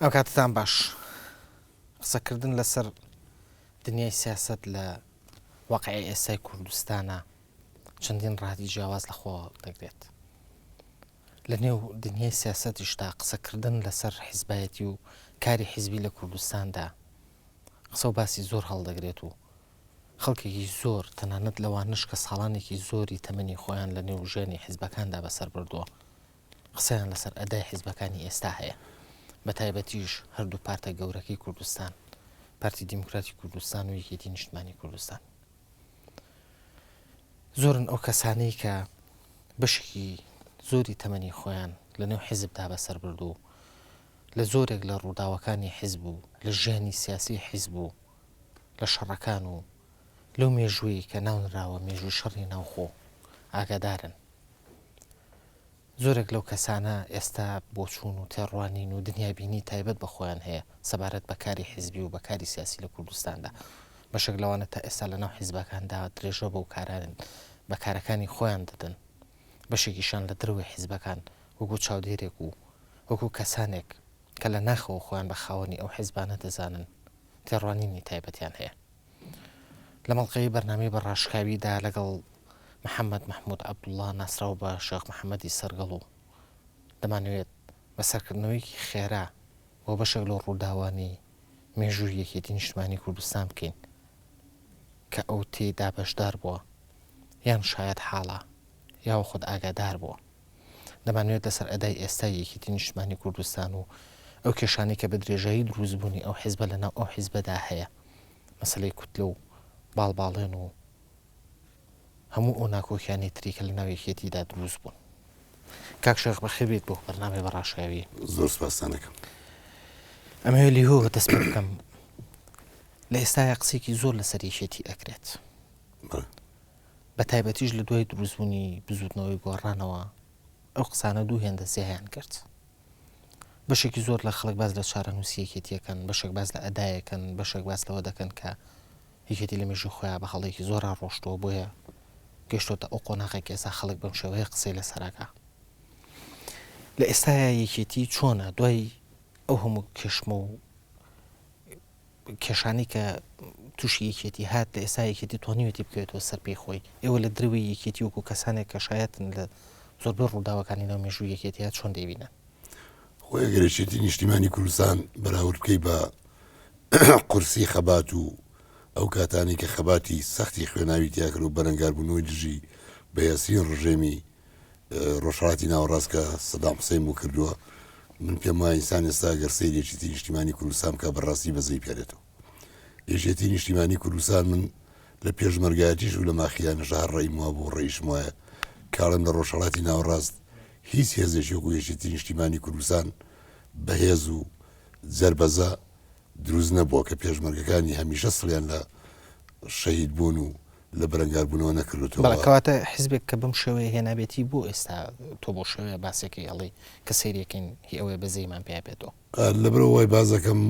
ئەو کاتتان باش قسەکردن لەسەر دنیای سیاست لە واقعی ئێستای کوردستانە چەندین ڕادی جیاواز لەخۆ دەگرێت. لە نێو دنیای سیاسەتیشدا قسەکردن لەسەر حیزبایەتی و کاری حیزبی لە کوردستاندا قسە و باسی زۆر هەڵدەگرێت و خەڵکێکی زۆر تەنانەت لەوانش کە ساڵانێکی زۆری تەمەنی خۆیان لە نێو ژێنی حیزبەکاندا بەسەر بردووە قسەیان لەسەر ئەدای حیزبەکانی ئێستا هەیە، بە تایبەتیش هەردوو پارتە گەورەکەی کوردستان، پارتی دیموکراتی کوردستان و یەکێتی نیشتمانی کوردستان. زۆرن ئەو کەسانەی کە بەشێکی زۆری تەمەنی خۆیان لە نێو حیزبدا بەسەر بردو و لە زۆرێک لە ڕووداوەکانی حیزب و لە ژیانی سیاسی حیزب و لە شەڕەکان و لەو مێژووی کە ناونراوە مێژووی شەڕی ناوخۆ ئاگادارن. زۆرێک لەو کەسانە ئێستا بۆچوون و تێڕوانین و دنیابینی تایبەت بە خۆیان هەیە سەبارەت بە کاری حیزبی و بە کاری سیاسی لە کوردستاندا. بەشێک لەوانە تا ئێستا لە ناو حیزبەکاندا درێژە بە و کارانن بە کارەکانی خۆیان دەدەن، بەشێکیشان لە دەروی حیزبەکان وەکو چاودێرێک و وەکو کەسانێک کە لە ناخەوە خۆیان بە خاوەنی ئەو حیزبانە دەزانن تێڕوانینی تایبەتیان هەیە. لە مەڵقەی بەرنامەی بەڕاشکاویدا لەگەڵ محەممەد محمود عەبدوڵڵا ناسراو بە شێخ محەممەدی سەرگەڵ و دەمانوێت بە سەرکردنەوەیکی خێرا بۆ بەشێک لە ڕووداوانی مێژووی یەکێتی نیشتمانی کوردستان بکەین کە ئەو تێدا بەشدار بووە یان شاید حاڵە یا خۆت ئاگادار بووە. دەمانوێت لەسەر ئەدای ئێستای یەکێتی نیشتمانی کوردستان و ئەو کێشانەی کە بە درێژایی دروستبوونی ئەو حیزبە لەناو ئەو حیزبەدا هەیە، مەسەلەی کوتلە و باڵباڵێن و هەموو ئەو ناکۆکیانی تریکە لە ناو یەکێتیدا دروست بوون. کاک شێخ بەخێر بێت بۆ بەرنامەی بەڕاشکاوی. زۆر سپاسان دەکەم. ئەمەوێت لیهۆ دەست پێ بکەم لە ئێستاە قسێکی زۆر لەسەر یەکێتی ئەکرێت، بە تایبەتیش لە دوای دروستبوونی بزوتنەوەی گۆڕانەوە ئەو قسانە دوو هێندە زیایان کرد. بەشێکی زۆر لە خەڵک باز لە چارەنووسی یەکێتیەکەن، بەشێک باز لە ئەدایەکەن، بەشێک باز لەوە دەکەن کە یەکێتی لە مێژووی خۆیان بە خەڵێکی زۆر ڕۆشتەوە بۆیە گەشتۆتە ئەو قۆناغێک ئێستا خەڵک بەم شێوەیە قسەی لەسەرەکە. لە ئێستاە یەکێتی چۆنە دوای ئەو هەموو کێشمە و کێشانی کە تووشی یەکێتی هات لە ئێستا یەکێتی تۆنیوێتی بکەوێتەوە سەر پێی خۆی، ئێوە لە دروی یەکێتی وەکو کەسانێک کە شایەتن لە زۆربەی ڕووداوەکانی ناو مێژووی یەکێتی هات چۆن دەیبینن؟ خۆی ئەگەرێکێتی نیشتیمانی کوردستان بەراورد بکەی بە قورسی خەبات و ئەو کاتانی کە خەباتی سەختی خوێناوی تیاکرد و بەرەنگاربوونەوەی دژی بە یاسین ڕژێمی ڕۆژهەڵاتی ناوەڕاست کە سەدام حوسێن بوو کردووە، من پێم وایە ئینسان ئێستا گەر سەیری یەکێتی نیشتیمانی کوردستان بکە بەڕاستی بەزەی پێرێتەوە. یەکێتی نیشتیمانی کوردستان من لە پێشمەرگایەتیش و لە ماخیانەژە هەر ڕێیم وە بوو ڕێیشم وایە کاڵم لە ڕۆژهەڵاتی ناوەڕاست هیچ هێزێکی وەکو یەکێتی نیشتیمانی کوردستان بەهێز و جەربەزە دروست نەبووە کە پێشمەرگەکانی هەمیشە سڵیان لە شەهید بوون و لە بەرەنگاربوونەوە نەکردوەوە. بەڵکەواتە حیزبێک کە بەم شێوەیە هێنابێتی بۆ ئێستا تۆ بۆ شێوەیە باسێکی ئەڵێ کە سەیرەکەین هی ئەوەیە بەزەیمان پێ بێتەوە. لەبەرەوە وای بازەکەم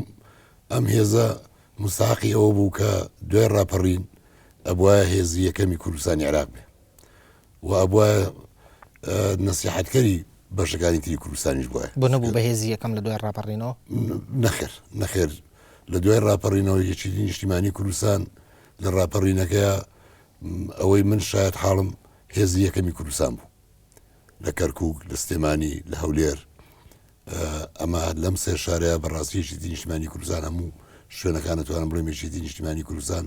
ئەم هێزە مستحقی ئەوە بوو کە دوای ڕاپەڕین ئەبوایە هێزی یەکەمی کوردستانی عێراق بێ و ئەبوایە نەسیحەتکەری بەشەکانی تری کوردستانیش بووە بۆ نەبوو بە هێزی یەکەم لە دوای ڕاپەڕینەوە. نەخێر لە دوای ڕاپەڕینەوە یەکێتی نیشتیمانی کوردستان لە ڕاپەڕینەکەیە ئەوەی من شاید حاڵم هێزی یەکەمی کوردستان بوو لە کەرکووک، لە سلێمانی، لە هەولێر. ئەمە لەم سێ شارەیە بەڕاستی یەکێتی نیشتیمانی کوردستان هەموو شوێنەکان دەتوانم بڵێم یەکێتی نیشتیمانی کوردستان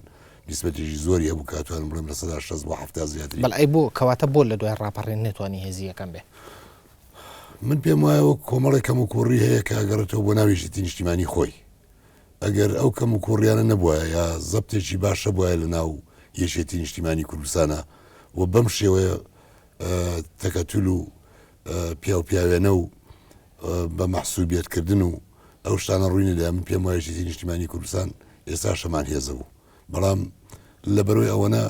نیسبەتێکی زۆری هەبوو کاتوانم بڵێم لە 160 بۆ 70 زیاتری. بەڵێ بۆ کەواتە بۆ لە دوای ڕاپەڕین نێتوانی هێزی یەکەم بێ. من پێم وایە وەک کۆمەڵێک کەم و کوڕی هەیە کە ئەگەڕێتەوە بۆ ناو یەکێتی نیشتیمانی خۆی، ئەگەر ئەو کەم و کوڕیانە نەبووە یا زەبتێکی باشە بووە لە ناو یەکێتی نیشتیمانی کوردستانە و بەم شێوەیە تەکەتول و پیاوێنە و بە مەحسوبیەتکردن و ئەو شتانە ڕووی نەدا، من پێم وایە یەکێتی نیشتیمانی کوردستان ئێستا شەمان هێزە بوو. بەڵام لەبەرەوەی ئەوەنە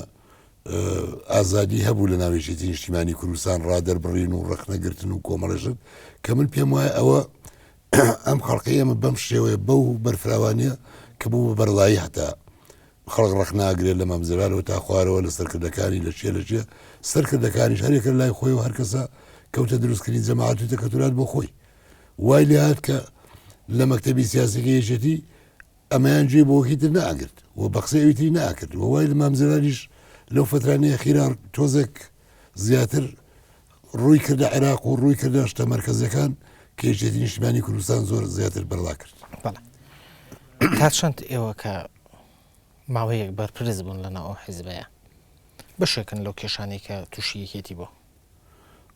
ئازادی هەبوو لە ناو یەکێتی نیشتیمانی کوردستان ڕادەربڕین و ڕەخنەگرتن و کۆمەڵەشت کە من پێم وایە ئەوە ئەم خەڵقی ئەمە بەم شێوەیە بەو بەرفراوانیە کە بوو بە بەرڵایی هەتا خەڵک ڕەخناگرێت لە مەمزرانەوە تا خوارەوە لە سەرکردەکانی لە چێ سەرکردەکانیش هەرێکە لای خۆی و هەر کەسە کەوتە دروستکردنی جەماعەت و تەکەتورات بۆ خۆی. وای لێ هات کە لە مەکتەبی سیاسەکە یەکێتی ئەمەیان گوێ بۆکەی تر ناگرت و بە قسەی ئەویتری ناکرد و وای لە مامزراریش لەو فترانەیە خیران تۆزێک زیاتر ڕووی کردە عێراق و ڕووی کردە شتە مەرکەزەکان کە یەکێتی نیشتیمانی کوردستان زۆر زیاتر بەرڵا کرد. تا چەند ئێوە کە ماوەیەک بەرپرس بوون لەناو ئەو حیزبەیە بەشێکن لەو کێشانەی کە تووشی یەکێتی بۆ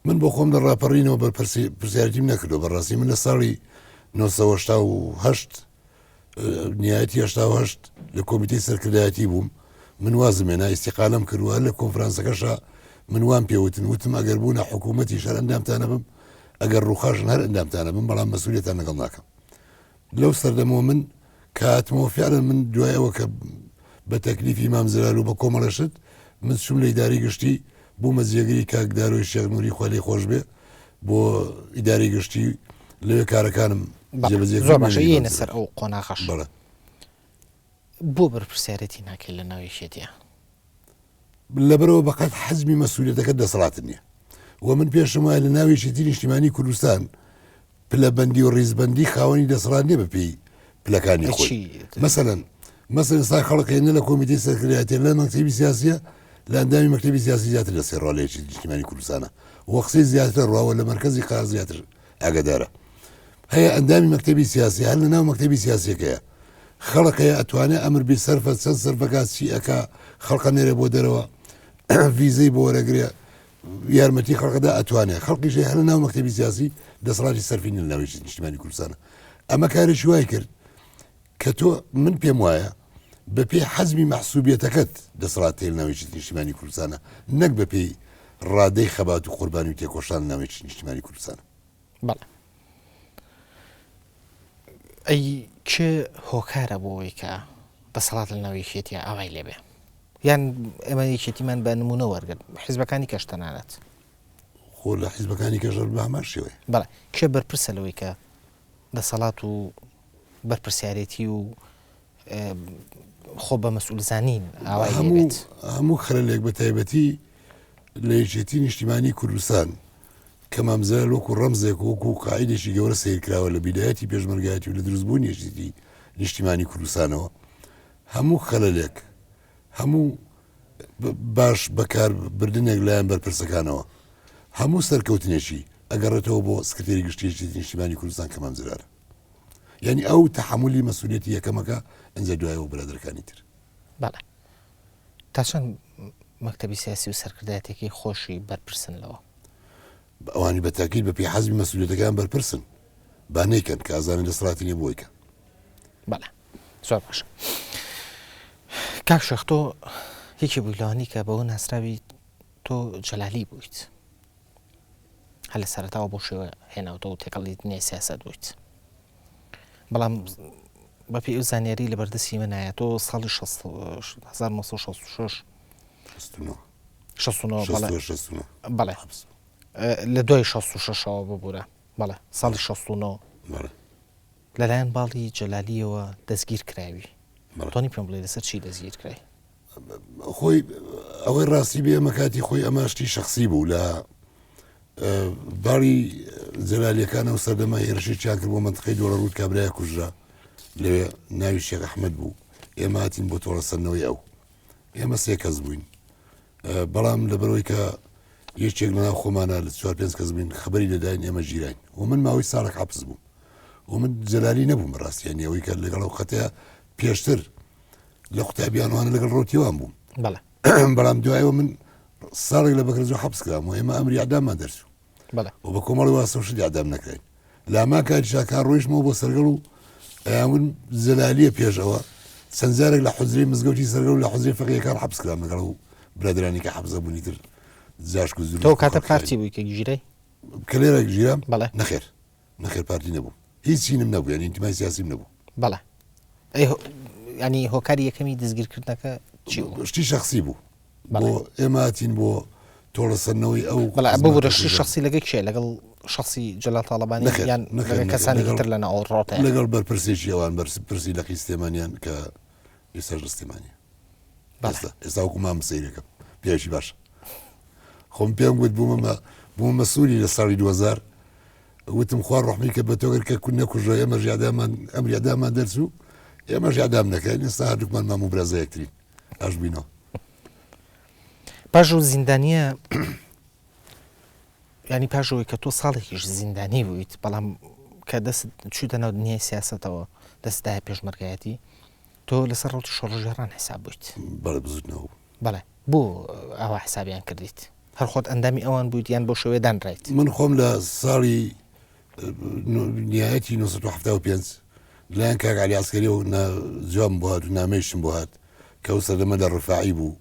من بۆ خۆم لە ڕاپەڕینەوە بەرپرسیارەتیم نەکردو بەڕاستی من لە ساڵی 1970 نیایەتی 1970 لە کۆمیتەی سەرکردایەتی بووم من وازمێنا ئیستیقالەم کردووە لە کۆنفرانسەکەشە من وام پێوتن وتم ئەگەر بوون حکوومەتی شەر ئەندامتانە بم ئەگەر ڕووخاشن هەر ئەندامتانە بم بەڵام مەسئولیەتان لەگەڵ ناکەم لەو سەردەمەوە من کاتمەوە فعلا من دوایەوە کە بە تەکلیفی مامزرار و بە کۆمەڵەشت من چوم لە ئیداری گشتی بوومە جێگەری کاکدارۆی شێخ نووری خوا لێی خۆش بێ بۆ ئیداری گشتی لەوێ کارەکانم زۆر باشە یێنە سەر ئەو قۆناغەش بەڵێ بۆ بەرپرسیارەتی ناکەی لە ناو یەکێتیە لەبەرەوە بەقەت حەزمی مەسئولیەتەکە دەسەڵات نییە و من پێشم وایە لە ناو یەکێتی نیشتیمانی کوردستان پلەبەندی و ڕیزبەندی خاوەنی دەسەڵات نییە بەپێی پلەکانی خۆی مەسەن سا خەڵقێنە لە کۆمیتەی سەرکردایەتی لە مەکتەبی سیاسیە لە ئەندامی مەکتەبی سیاسی زیاتر لە سێ ڕۆڵەیەکی نیشتیمانی کوردستانە و قسەی زیاتر ڕواوە لە مەرکەزی قار زیاتر ئاگادارە هەیە ئەندامی مەکتەبی سیاسی هەر لە ناو مەکتەبی سیاسیەکەیە خەڵقەیە ئەتوانێت ئەمر بی سەرفە چەند سەرفەکات چی ئەکا خەڵقە نێرە بۆ دەرەوە ڤیزەی بۆ وەرەگرێ یارمەتی خەڵقەدا ئەتوانێت خەڵقیش هەر لە ناو مەکتەبی سیاسی دەسەڵاتی سەرفین لە ناوی نیشتیمانی کوردستانە ئەمە کارێکی وای کرد کە تۆ من پێم وایە بە پێی حەزمی مەحسوبیەتەکەت دەسەڵات تێ لە ناوێکی نیشتیمانی کوردستانە نەک بە پێی ڕادەی خەبات و قوربانی و تێکۆشان لە ناوێکی نیشتیمانی کوردستانە. بەڵێ ئەی کێ هۆکارە بۆ ئەوەی کە دەسەڵات لە ناو یەکێتیە ئاوای لێبێ یان ئێمە یەکێتیمان بە نمونە وەرگرت حیزبەکانی کەش تەنانەت خۆ لە حیزبەکانی کەژەر بە هەمان شێوەیە بەڵێ کێ بەرپرسە لەوەی کە دەسەڵات و بەرپرسیارەتی و خۆ بە مەسئولزانین ئاوای لێبێت هەموو خەلێک بە تایبەتی لە یەکێتی نیشتیمانی کوردستان کە مامزرا وەکو ڕەمزێک وەکو قاعیدێکی گەورە سیرکراوە لە بیدایەتی پێشمەرگایەتی و لە دروستبوونی یەکێتی نیشتیمانی کوردستانەوە هەموو خەلەلێک هەموو باش بەکاربردنێک لایەن بەرپرسەکانەوە هەموو سەرکەوتنێکی ئەگەڕێتەوە بۆ سکرتێری گشتی یەکێتی نیشتیمانی کوردستان کە مامزرارە یعنی ئەو تەحملی مەسئولیەتی یەکەمەکە ئەنجە دوایەوە برادەرەکانی تر. بەڵێ تا چەند مەکتەبی سیاسی و سەرکردایەتێکی خۆشی بەرپرسنەوە ئەوانی بە تاکید بە پێی حەزمی مەسئولیەتەکان بەرپرسن با نەیکەن کە ئازانە دەسەڵاتی نیە بۆیکە. بەڵێ زۆر باشە کاک شێخ تۆ یەکی بووی لەوانی کە بەوە ناسراوی تۆ جەلالی بوویت هەر لە سەرەتاوە بۆ شێوە هێناوتە و تێکەڵی دنیای سیاسەت بوویت بەڵام بەپێی ئەو زانیاری لە بەردەستی منایە تۆ ساڵی 1966 بەڵێ لە دوای 66ەوە ببوورە بەڵێ ساڵی 69 لەلایەن باڵی جەلالیەوە دەستگیر کراوی تۆنی پێم بڵێ لەسەر چی دەستگیر کرای خۆی ئەوەی ڕاستی بێ ئەمە کاتی خۆی ئەماشتی شخصی بوو لە باڵی جەلالیەکانە و سەردەما هێرشی چیان کرد بۆ منتقەی دۆڵە ڕوود کابرایە کوژرا لەوێ ناوی شێخ ئەحمەد بوو ئێمە هاتین بۆ تۆڵە سەرنەوەی ئەو ئێمە سێ کەس بووین بەڵام لەبەرەوەی کە یەکێک لەناو خۆمانە لە 4-5 کەس بووین خەبەری لەداین ئێمە ژیراین و من ماوەی ساڵێک حەبس بووم و من جەلالی نەبووم ڕاستیان ئەوەی کە لەگەڵ ئەو خەتەیە پێشتر لە قوتابیانوانە لەگەڵ ڕۆتیوان بووم بەڵام دوایەوە من ساڵێک لە بەکرزۆ حەبس کرام و ئێمە ئەمری ئەعداممان دەرچوو و بە کۆمەڵی واسەوشت ئەعدام نەکراین لاما کاریشاکان ڕۆیشتمەوە بۆ سەرگەڵ و ئەیان جەلالیە پێشەوە چەند جارێک لە حوزری مزگەوتی سەرگەڵ لە حوزری فەقیەکان حەبس کرام لەگەڵ و برادرانی کە حەبسە بوونی تر زاشک و زور تۆ کاتە پارتی بووی کە گیژرەی کە لێرە گیژرام نەخێر پارتی نەبوو هیچ چینم نەبوو یعنی ئینتیمای سیاسیم نەبوو. بەڵێ ینی هۆکاری یەکەمی دەستگیرکردنەکە چی بوو شتی شخصی بوو بۆ ئێمە هاتین بۆ تۆڵە سەرنەوەی ئەو بۆ شتی شخصی لەگەڵ کێ لەگەڵ شخصی جەلال تاڵەبانی یان کەسانی تر لەناو ئەو ڕۆتەیە لەگەڵ بەرپرسێکی ئەوان بەرپرسی لە قیستێمانیان کە ئێستا ڕستێمانی ئێستا وەکو مام سەیرەکەم پیاوێکی باشە خۆم پێم گوت بوومە مەسئولی لە ساڵی 2000 وتم خوار ڕحمی کە بە تۆگەر کە کون نەکوژە ئێمە ئەمریادامان دەرچوو ئێمە ژیادام نەکەین ئێستا هەردووکمان ماموو برازە یەکترین ئاش بینەوە پاژۆ زیندانیە ینی پاژەوەی کە تۆ ساڵێکیش زیندانی بوویت بەڵام کە دەست چووتەنەوە دنیای سیاسەتەوە دەستدای پێشمەرگایەتی تۆ لەسەر ڕۆتی شۆڕژێڕان حساب بوویت بەڵێ بزوتنەوە بەڵێ بۆ ئەوە حسابیان کردیت هەر خۆت ئەندامی ئەوان بوویت یان بۆ شێوەیە دانڕایت من خۆم لە ساڵی نیایەتی 1975 لایەن کاک عەلی عەسکەری و جوام بۆ هات و نامەیشم بۆ هات کە ئەو سەردەمە لە ڕفاعی بوو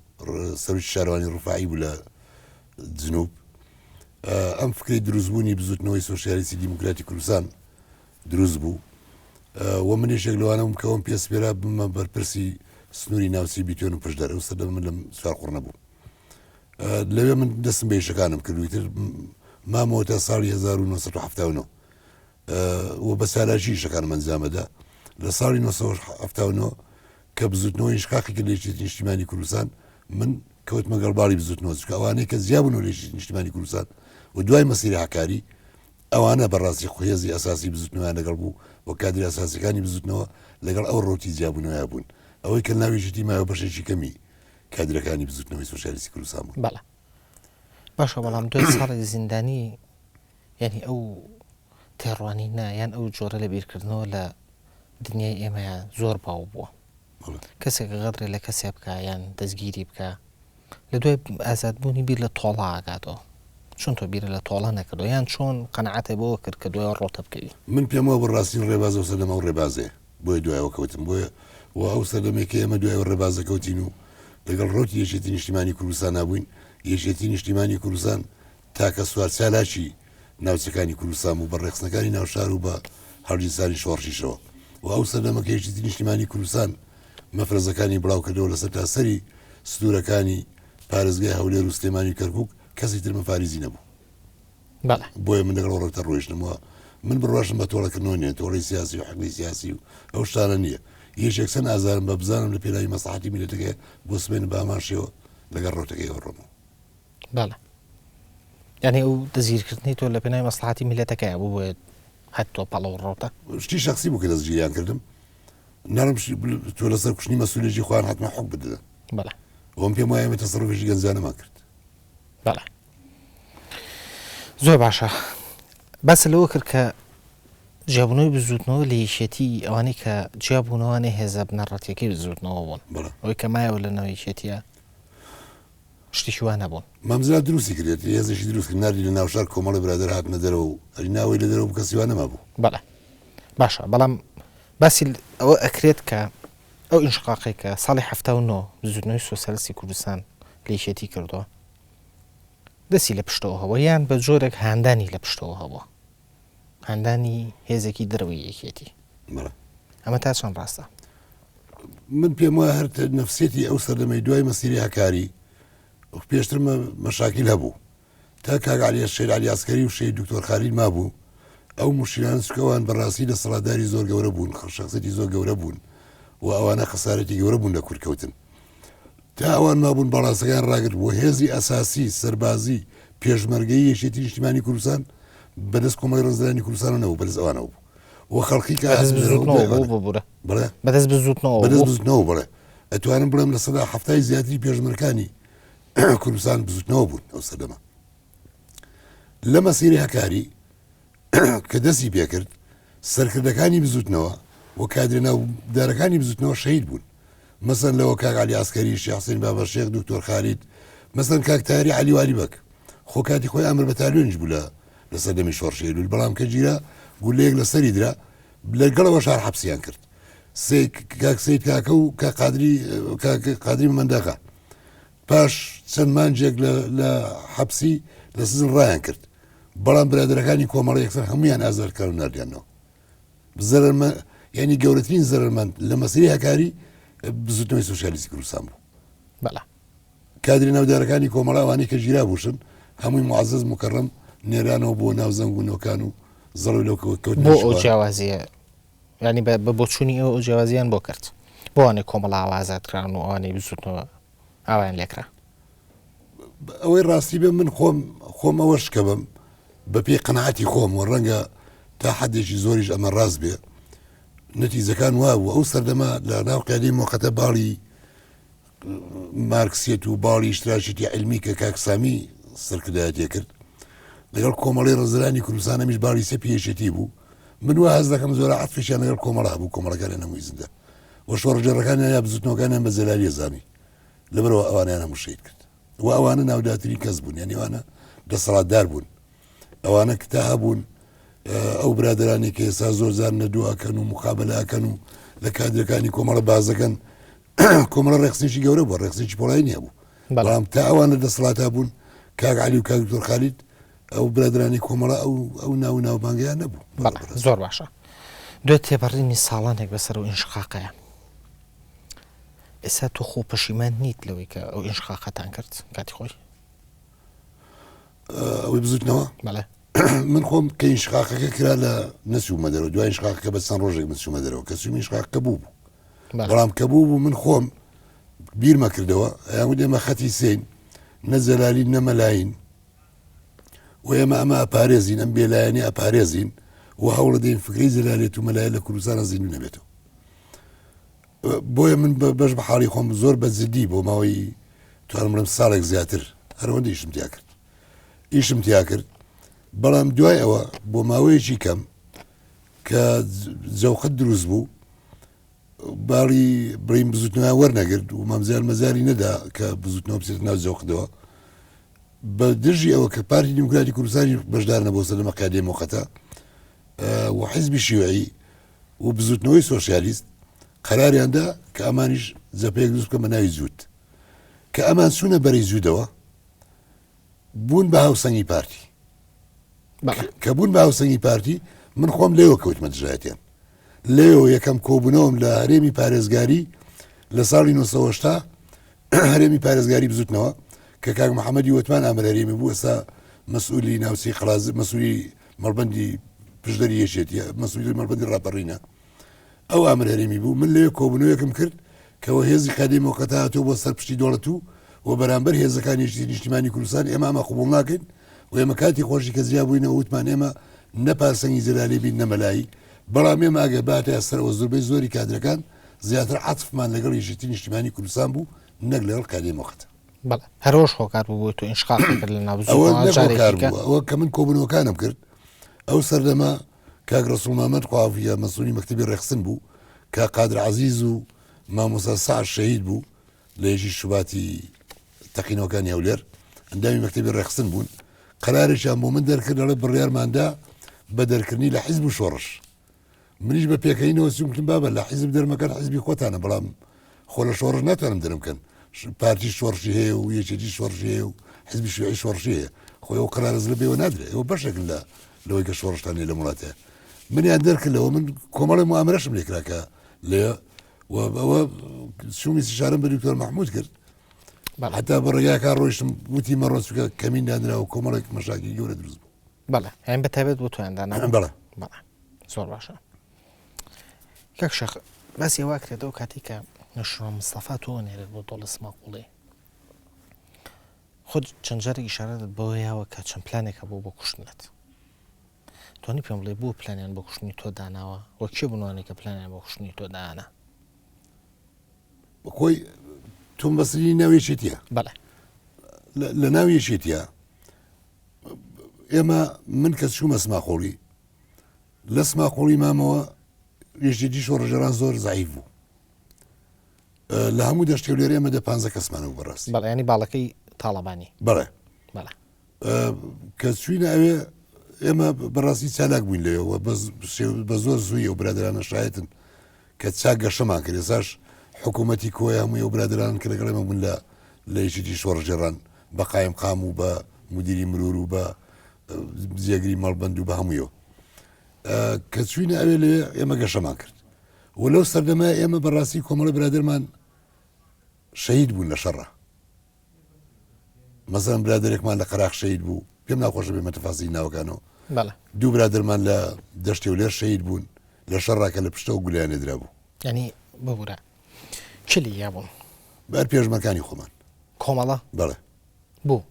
سەرۆکی شارەوانی ڕفاعی بوو لە جنوب ئەم فکری دروستبوونی بزوتنەوەی سۆشیالیستی دیموکراتی کوردستان دروست بوو و منیشێک لەوانە بووم کە ئەوم پێسپێرا بمە بەرپرسی سنووری ناوچەی بیتۆن و پشدەر ئەو سەردەمە من لەم چوار قوڕ نەبوو لەوێ من دەستم بە یشەکانم کردووی تر مامەوە تا ساڵی 1970 و بە سالاشی یشەکانم ئەنجامەدا لە ساڵی 1970 کە بزوتنەوەی شقاقی کرد لە یەکێتی نیشتیمانی کوردستان من کەوتمە گەڵباڵی بزوتنەوە چکە ئەوانەی کە زیابوون لە یەکێتی نیشتیمانی کوردستان و دوای مەسیری حکاری ئەوانە بەڕاستی خۆهێزی ئەساسی بزوتنەوەیان لەگەڵ بوو و کادری ئەساسیەکانی بزوتنەوە لەگەڵ ئەو ڕۆتی زیابوونەوەیان بوون ئەوەی کە ناویژتی مایە بەشێکی کەمی کادرەکانی بزوتنەوەی سۆشیالیستی کوردستان بوون. بەڵێ باشە بەڵام دوای ساڵی زیندانی یعنی ئەو تێڕوانینە یان ئەو جۆرە لە بیرکردنەوە لە دنیای ئێمەیە زۆر باو بووە کەسێک غەدرێ لە کەسێ بکە یان دەستگیری بکە لە دوای ئازادبوونی بیر لە تۆڵە ئاگاتەوە چۆن تۆ بیرە لە تۆڵە نەکردو یان چۆن قەنەعەتێ بەوە کرد کە دوای ڕۆتە بکەوی من پێمەوە بەڕاستین ڕێبازە و سەردەمە و ڕێبازێ بۆی دوایەوە کەوتم بۆیە و ئەو سەردەمێکە ئێمە دوای ڕێبازە کەوتین و لەگەڵ ڕۆتی یەکێتی نیشتیمانی کوردستان نبووین یەکێتی نیشتیمانی کوردستان تاکە سوار چالاشی ناوچەکانی کوردستان و بە ڕێخستنەکانی ناوشار و بە هەڵگیرسانی شۆڕشیشەوە و ئەو سەردەمەکە یەکێتی نیشتیمانی کوردستان مەفرەزەکانی بڵاو کردەوە لەسەر تاسەری سنوورەکانی پارێزگای هەولێر و سلێمانی کەرکووک کەسی تر مەفارێزی نەبوو بۆیە من لەگەڵ ڕێکتە ڕۆیشتمەوە من بڕواشم بە تۆڵەکردنەوە نیە تۆڵی سیاسی و حەقی سیاسی و ئەو شتانە نییە یەکێکسەن ئازارم بە بزانم لە پێناوی مەسلحەتی میلەتەکەی بۆ سبێن بە ئاماشەوە لەگەڵ ڕۆتەکەیەوە ڕۆمەوە بەڵێ یعنی ئەو دەزگیرکردنی تۆ لە پێناوی مەسلحەتی میلەتەکەیە بوو بۆیە هەر تۆ پەڵەوە ڕۆتە شتی شخصی بوو کە دەستگیریان کردم نرم تۆ لەسەر کوشتنی مەسئولێکی خوان حتمما حق بدە بەڵێ ئەوم پێم وایە تەسەڕوفێکی گەنجانەمان کرد بەڵێ زۆر باشە بەس لەوە کرد کە جیابوونەوەی بزوتنەوە لە یەکێتی ئەوانەی کە جیابوونەوەی هێزە بنەڕەتیەکەی بزوتنەوە بوون ئەوەی کە مایەوە لەنەوە یەکێتیە شتێکی وان نەبوون مامزرا دروستی کرێت هێزێکی دروست کرد نردی لە ناوشار کۆمەڵی برادر هاتنە دەرەوە و ئەری ناوەی لە دەرەوە کەسیوان نەما بوو بەڵێ باشە بەڵام باسی ئەوە ئەکرێت کە ئەو ئینشقاقی کە ساڵی 79 بزوتنەوەی سۆسیالیستی کوردستان لە یەکێتی کردووە دەستی لە پشتەوە هەوە یان بە جۆرێک هاندانی لە پشتەوە هەبووە هاندانی هێزێکی دەرەوەی یەکێتی ئەمە تا چەند ڕاستە من پێم وایە هەر نەفسێتی ئەو سەردەمەی دوای مەسیری هەکاری پێشتر مەشاکیل هەبوو تا کاک عەلی شێر عەلی عەسکەری و شەید دکتۆر خالید مابوو ئەو مشکلانە چکەوان بەڕاستی لە سەڵاتداری زۆر گەورە بوون شەخسەتی زۆر گەورە بوون و ئەوانە خەسارەتی گەورە بوون لە کوردکەوتن تا ئەوان مابوون بەڕاستەکان ڕاگرت بۆ هێزی ئەساسی سەربازی پێشمەرگەی یەکێتی نیشتیمانی کوردستان بەدەست کۆمەڵی ڕێزلانی کوردستانە نەبوو بەدەست ئەوانە بوو و خەڵکی بەدەست بزوتنەوە بڵێ ئەتوانم بڵێم لە سەدا هەفتای زیاتری پێشمەرگەکانی کوردستان بزوتنەوە بوون ئەو سەردەمە لە مەسیری هەکاری کە دەستی پێکرد سەرکردەکانی بزوتنەوە و کادرە ناودارەکانی بزوتنەوە شەهید بوون مەسەن لەوە کاک عەلی عەسکەری شێخ حوسێن بابەشێخ دکتۆر خالید مەسەن کاک تاری عەلی والیبەک خۆ کاتی خۆی ئەمر بە تالوێنش بوو لە سەردەمی شۆڕشێلول بەڵام کە گیرا گولەیەک لە سەری درا لەگەڵەوە شار حەبسیان کرد کاک سەید کاکە و قادری مەمەنداغا پاش چەند مانجێک لە حەبسی لە سزن ڕایان کرد بەڵام برادەرەکانی کۆمەڵی یەکسەر هەمویان ئازارکار و نردیانەوە یعنی گەورەترین زەرمەند لە مەسیری هەکاری بزوتنەوەی سۆشیالیستی کوردستان بوو بەڵێ کادری ناودارەکانی کۆمەڵاوانی کە ژیرا بووشن هەمووی معزز مکەڕەم نێرانەوە بۆ ناو زەنگونەکان و زەڵی لەو بۆ ئەو جیاوازیە ینی بە بۆچوونی ئەو جیاوازیان بۆ کرد بۆ ئەوانەی کۆمەڵا ئازادکران و ئەوانەی بزوتنەوە ئاوایان لێکرا ئەوەی ڕاستی بێ من خۆم ئەوەش کە بم بە پێی قەنەعەتی خۆم و ڕەنگە تا حدێکی زۆریش ئەمە ڕاست بێ نەتیجەکان وا بوو ئەو سەردەما لە ناو قیادەی موقەتە باڵی مارکسیەت و باڵی ئیشتراکێتی عیلمی کە کاکسامی سەرکردایەتێ کرد لەگەڵ کۆمەڵی ڕێزەرانی کوردستان هەمیش باڵی سێ پێشێتی بوو من وا هەز دەکەم زۆر عەتفێکیان لەگەڵ کۆمەڵا بوو کۆمەڵەکانی هەمووی زیندە وە شۆڕەجێڕەکانیان یا بزوتنەوەکانیان بە جەلالی زانی لەبەرەوە ئەوانیان هەموو شەید کرد و ئەوانە ناوداترین کەس بوون یعنی ئەوانە دەسەڵاتدار بوون ئەوانە کتا هەبوون ئەو برادرانی کە ئێستا زۆر زار نەدووەکەن و مقابلەکەن و لە کادرەکانی کۆمەڵە بازەکەن کۆمەڵە ڕێخستێکی گەورە بوو ڕێخستێکی پۆڵایی نییە بوو بەڵام تا ئەوانە دەسەڵاتا بوون کاک عەلی و کاک دکتۆر خالید ئەو برادرانی کۆمەڵە ئەو ناوبانگیان نەبوو زۆر باشە دوێت تێبەڕینی ساڵانێک بەسەر و ئینشقاقەیە ئێستا تۆ خۆ پەشیمان نیت لەوەی کە ئەو ئینشقاقەتان کرد کاتی خۆی ئەوەی بزوتنەوە بەڵێ من خۆم کە ئینشقاقەکە کرا لە نەسوومە دەرەوە دوای ئینشقاقەکە بە چەند ڕۆژێک نەسوومە دەرەوە کە سوومی ئینشقاقەکە بوو بەڵام کە بوو من خۆم بیرمە کردەوە یان دێمە خەتی سین نە جەلالی نە مەلاین و ئێمە ئەمە ئەپارێزین ئەم بێلایەنی ئەپارێزین و هەوڵە دەین فکری جەلالێت و مەلایە لە کوردستانە زیندوو نەبێتەوە بۆیە من بەش بە حاڵی خۆم زۆر بە جدی بۆ ماوەی توانم بڵێم ساڵێک زیاتر هەروەندە ئیشم تیا کرد بەڵام دوای ئەوە بۆ ماوەیەکی کەم کە جەوقەت دروست بوو باڵی بڕین بزوتنەوە وەرنەگرت و مەمزار مەزاری نەدا کە بزوتنەوە بچێت ناو جەوقەتەوە بە دژی ئەوە کە پارتی دیموکراتی کوردستانی بەشدار نەبوو سەر لەمە قیادەی موقەتە و حیزبی شیوعی و بزوتنەوەی سۆشیالیست قەراریاندا کە ئەمانیش جەپەیەک دروست بکەن بە ناوی جووت کە ئەمان چوونە بەرەی جوودەوە بوون بە هاوسەنگی پارتی کە بوون بە هاوسەنگی پارتی من خۆم لێوە کەوتمە دژایەتیان لێەوە یەکەم کۆبوونەوەم لە هەرێمی پارێزگاری لە ساڵی 1970 هەرێمی پارێزگاری بزوتنەوە کە کاک محەممەدی وتمان ئامر هەرێمی بوو ئێستا مەسئولی ناوچەی خلاز مەسئولی مەڵبەندی پشدەری یەشێتیە مەسئولی مەڵبەندی ڕاپەڕینە ئەو ئامر هەرێمی بوو من لێ کۆبوونەوەیەکم کرد کەەوە هێزی قادەی موقەتە هاتووە بۆ سەر پشتی دۆڵەت و بەرامبەر هێزەکانی نیشتیمانی کوردستان ئێمە ئەمە قبوڵ ناکەین و ئێمە کاتی خۆشی کە زیاد بووینەوە وتمان ئێمە نەپاسەنگی جەلالی بین نەمەلایی بەڵام ئێمە ئەگە باتە سەرەوە زۆربەی زۆری کادرەکان زیاتر عەتفمان لەگەڵ یەکێتی نیشتیمانی کوردستان بوو نەک لەگەڵ قادەی موقەتە بەڵێ هەرۆژ خۆکار بوو تۆ ئینشقاق کرد لە ناو ئەوە کە من کۆبوونەوەکانم کرد ئەو سەردەما کاک ڕەسوڵ مەمەد قوافیە مەسئولی مەکتەبی ڕێخستن بوو کە قادر عەزیز و مامۆستا سەعد شەهید بوو لە یەکی شوباتی تەقینەوەکانی هەولێر ئەندامی مەکتەبی ڕێخستن بوون قەرارێکیان بۆ من دەرکرد لەڵێ بڕیارماندا بە دەرکردنی لە حیزب و شۆڕش منیش بە پێکەینەوە سومکردم بابە لە حیزب دەرمەکان حیزبی خۆتانە بەڵام خۆ لە شۆڕش ناتوانم دەرم بکەن پارتی شۆڕشی هەیە و یەکێتی شۆڕشی هەیە و حیزبی شیوعی شۆڕشی هەیە خۆی ئەو قەرارەز لە بێوە نادرێت ئەوە بەشێکن لەوەی کە شۆڕشتان هەیە لە وڵاتەیە منیان دەرکردەوە من کۆمەڵی موامرەشم لێ کرا کە لێ ئەوە شومی سیشارم بە دکتۆر مەحموود کرد حتا بە ڕێگاکان ڕۆیشتم وتی مەڕۆچکە کەمین دانرا و کۆمەڵێک مەشاکی گەورە دروست بوو بەڵێ هەین بەتایبەت بۆ تۆیاندانا بەڵێ زۆر باشە کاک شەخ باسی وا کرێتەوە کاتی کە نەشڕە مستەفا تۆ نێرێت بۆ دۆڵە سماقوڵێ خۆت چەند جارێک ئیشارەت بەوە یاوە کە چەند پلانێکە بۆ کوشتنت توانی پێم بڵێ بۆ پلانیان بۆ کوشتنی تۆ داناوە وە کێ بنوانێت کە پلانیان بۆ کوشتنی تۆ دانا خۆی تۆم بەسری ناویەشێتیە بەڵێ لە ناویەشێتیە ئێمە من کەس چوومە سماخۆڵی لە سماخۆڵی مامەوە یەشێتی شۆڕژەران زۆر زعیف بوو لە هەموو دەشتێ لێرە ئێمە 15 کەسمانەوە بەڕاستی بەڵێ ینی باڵەکەی تاڵەبانی بەڵێ بەڵێ کە چوینە ئەوێ ئێمە بەڕاستی چالاک بووین لێەوە بە زۆر زووی و برادرانە شایەتن کە چاک گەشەمان کرد ێساش حکوومەتی کۆی هەمووی و برادران کە لەگەڵ ئێمە بوون لە یەکێتی شۆڕژێڕان بە قایم قام و بە مدیری مرور و بە جێگری مەڵبەند و بە هەموویەوە کە چوینە ئەوێ لێ ئێمە گەشەمان کرد و لەو سەردەما ئێمە بەڕاستی کۆمەڵی برادرمان شەهید بوون لە شەڕە مەسەڵەن برادێکمان لە قەراق شەهید بوو پێم ناخۆشە بێ مەتەفاسی ناوەکانەوە دوو برادرمان لە دەشتێ و لێر شەهید بوون لە شەڕاکە لە پشتە و گولیانێ درا بوو ینی ببوورە چلی یا بوون بەر پێشمەکانی خۆمان کۆمەڵە بەڵێ بوو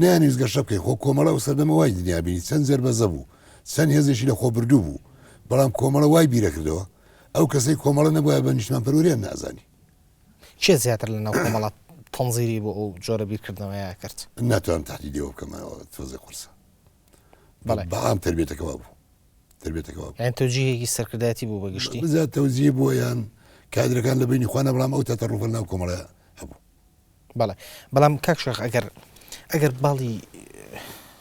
نیانویست گەشە بکەین خۆ کۆمەڵە و سەردەمە وای دنیابینی چەند زێربەزە بوو چەند هێزێکی لە خۆ بردوو بوو بەڵام کۆمەڵە وای بیرەکردەوە ئەو کەسەی کۆمەڵە نەبووە بە نیشتمان پەروەریان نازانی چێ زیاتر لە ناو کۆمەڵات تەنزیری بۆ ئەو جۆرە بیرکردنەوەیە کرد ناتوانم تهدیدەوە بکەمەوە تۆزە قورسە بەڵێ بەعام تربێتەکەەوە بوو تربێتەکەەوە یان تەوجیهێکی سەرکردایەتی بوو بەگشتی بزات تەوزیە بۆ یان کادرەکان لە بینی خوانە بەڵام ئەو تەتەڕوفە ناو کۆمەڵە هەبوو بەڵێ بەڵام کاک شێخ ئەگەر باڵی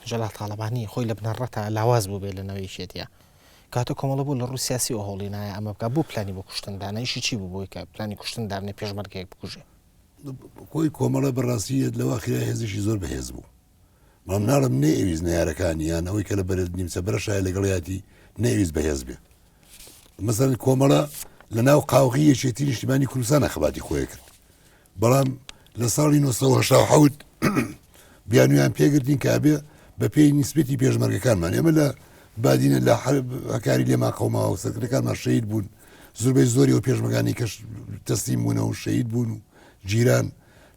جەلال تاڵەبانی خۆی لە بنەڕەتە لاواز بوو بێ لەنەوەی شێتە کاتە کۆمەڵە بوو لە ڕووی سیاسی و هەوڵی نایە ئەمە بکە بوو پلانی بۆ کوشتندا نەیشی چی بوو بۆی کە پلانی کوشتن دارنێ پێشمەرگەیەک بکوژێ خۆی کۆمەڵە بەڕاستیت لەوە خیرای هێزیشی زۆر بەهێز بوو مام ناڵم نەئەویست نەیارەکانی یان ئەوەی کە لە بەرز نیمچە بەرەشای لەگەڵیاتی نەویست بەهێز بێ مەسەڵەن کۆمەڵە لە ناو قاوغی یەکێتی نیشتیمانی کوردستان خەباتی خۆی کرد بەڵام لە ساڵی 1970 بیانویان پێگرتین کە ئەبێ بە پێی نیسبەتی پێشمەرگەکانمان ئێمە لە بادینە لە هەکاری لێما قەوماوە و سەرکردەکانمان شەید بوون زۆربەی زۆری و پێشمەکانی کەش تەسلیم بوونەوە و شەید بوون و جیران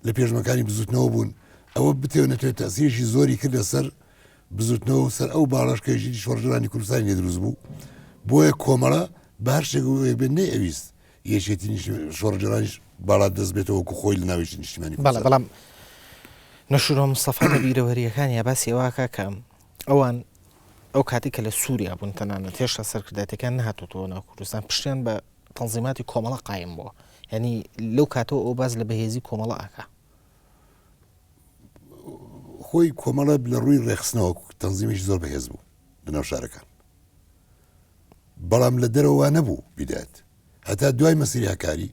لە پێشمەکانی بزوتنەوە بوون ئەوە بتێونەتوێت تەسیرشی زۆری کرد لەسەر بزوتنەوە و سەر ئەو باڵاشکەژی شۆڕژەرانی کوردستانی لێ دروست بوو بۆیە کۆمەڵە بە هەر شتێک بێ نەئەویست یەکێتی شۆڕژەرانیش باڵات دەست بێتەوە وەکو خۆی لە ناوێکی نیشتیمانی بەڵێ بەڵام نەشورۆ مستەفا لە بیرەوەریەکانی یا باسی ئەوواکە کە ئەوان ئەو کاتی کە لە سووریا بوون تەنانەت هێشتا سەرکردایەتەکان نهاتوتەوە ناو کوردستان پشتیان بە تەنزیماتی کۆمەڵە قایم بووە یعنی لەو کاتەوە ئەو باز لە بەهێزی کۆمەڵە ئاکا خۆی کۆمەڵە لە ڕووی ڕێخستنەوە تەنزیمێکی زۆر بەهێز بوو لە ناو شارەکان بەڵام لە دەرەوە نەبوو بیدات هەتا دوای مەسیری هەکاری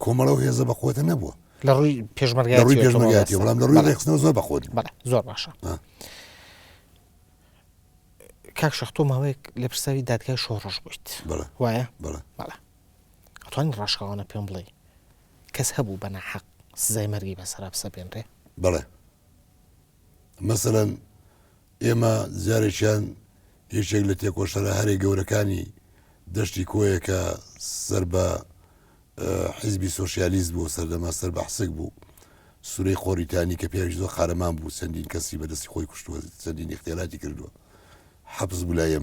کۆمەڵە و هێزە بەخۆتە نەبووە لە ڕووی پێشمەرگایەتی بەڵام لە ڕووی ڕێخستنەوە زۆر بەخۆت زۆر باشە کاک شەخ تۆ ماوەیەک لە پرساوی دادگای شۆڕش بوویت وایە بەڵێ ئەتوانین ڕاشقاوانە پێم بڵێ کەس هەبوو بە ناحەق سزای مەرگی بەسەرا بسەپێنرێ بەڵێ مەسەلەن ئێمە جارێکیان هیچێک لە تێکۆشەرە هەرێ گەورەکانی دەشتی کۆیە کە سەر بە حیزبی سۆشیالیست بوو سەردەما سەر بەحسک بوو سوورەی خۆریتانی کە پێویست زۆر خارەمان بوو چەندین کەسی بەدەستی خۆی کوشتووە چەندین اختیاراتی کردووە حەبس بوو لای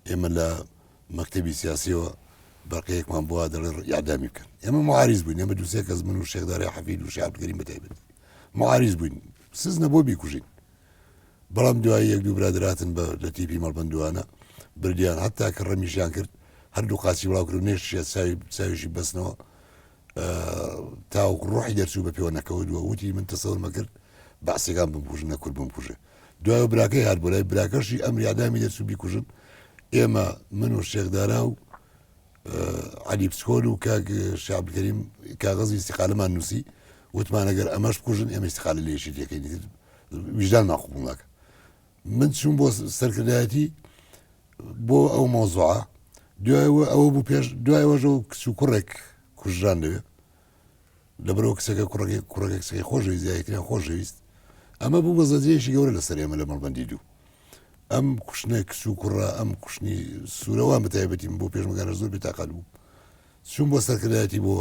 ئێمە لە مەکتەبی سیاسیەوە بەقەیەکمان بووە دەڵێ یادامی بکەن ئێمە معاریز بووین ئێمە دووسێ کەس من و شێخداری حەفید و شێخ عەبدولکەریم بەتایبەت معاریز بووین سزنە بۆ بیکوژین بەڵام دوای یەک دوو برادراتن بە لە تیپی مەڵبەندوانە بردیان هەتا کە ڕەمیشیان کرد هەردوو قاچی بڵاو کرد و نێشتێت چاویشی بەستنەوە تاوەکو ڕۆحی دەرچوو بە پێوە نەکەوتووە وتی من تەسەوەر مەکرد باسێکان بمکوژن نەکورد بمکوژێ دوای براکەی هات بۆ لای براکەشی ئەمری ئادامی دەرچوو بیکوژن ئێمە من و شێخدارا و عەلی پسکۆل و کاک شێخ عەبدولکەریم کاغەزی ئیستیقالەمان نووسی وتمان ئەگەر ئەمەش بکوژن ئێمە ئیستیقالە لە یەشی دەکەین ویژدانمان قبوڵ ناکە من چوون بۆ سەرکردایەتی بۆ ئەو مۆزوعە دوایەوە ئەوە بوو پێش دوایەوەژە و کچ و کوڕێک کوژران دەوێت لەبەرەوە کچەکە کوڕەکە کچەکەی خۆشەویست یاکتریان خۆشەویست ئەمە بوو بە زەجەیەکی گەورە لەسەر ئێمە لە مەڵبەندی دوو ئەم کوشتنە کچ و کوڕە ئەم کوشتنی سوورەوان بەتایبەتی بۆ پێشمەکانە زۆر بێتاقەت بوو چوون بۆ سەرکردایەتی بۆ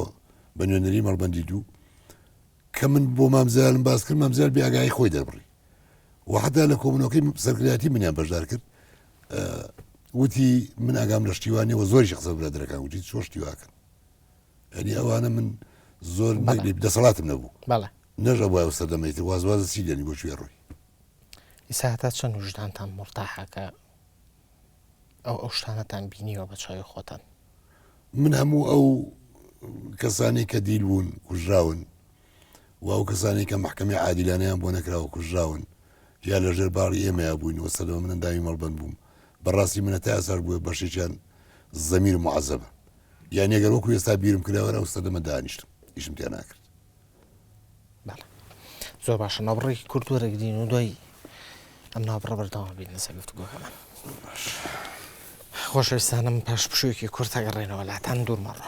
بە نوێنەری مەڵبەندی دوو کە من بۆ مامزالم باس کرد مامزال بێ ئاگایی خۆی دەبڕی و حتا لە کۆبوونەوەکەی سەرکردایەتی منیان بەشدار کرد وتی من ئاگام لە شتیوانیەوە زۆری شخصە برادرەکان وتی چۆ شتیواکەن ئەنی ئەوانە من زۆر دەسەڵاتم نەبوو نەژە وایە سەردەمەیتر وازوازە چی دێنی بۆ کوێ ڕۆی ئیسا هەتا چەند وجدانتان مرتاحەکە ئەو شتانەتان بینیوە بە چاوی خۆتان من هەموو ئەو کەسانی کە دیل بوون کوژراون و ئەو کەسانی کە محکەمی عادیلانەیان بۆ نەکراوە کوژراون یا لە ژێر باڵی ئێمەیا بووین وە سەردەمە من ئەندامی مەڵبەند بووم بەڕاستی منە تا ئەسار بووە بەشێکیان زەمیر معەزەبە یان ئەگەر وەکو ئێستا بیرم کراوە ئەو سەردەمە دانیشتم ئیشم تیا ناکرد زۆر باشە ناوبڕێکی کورت وەرەگرین و دوای ئەم ناوبڕە بەردەوام بین لەسەر گفتوگۆکەمان خۆشەویستانم پاش پشوویەکی کورت ئەگەڕێنەوە لاتان دوورمەڕۆ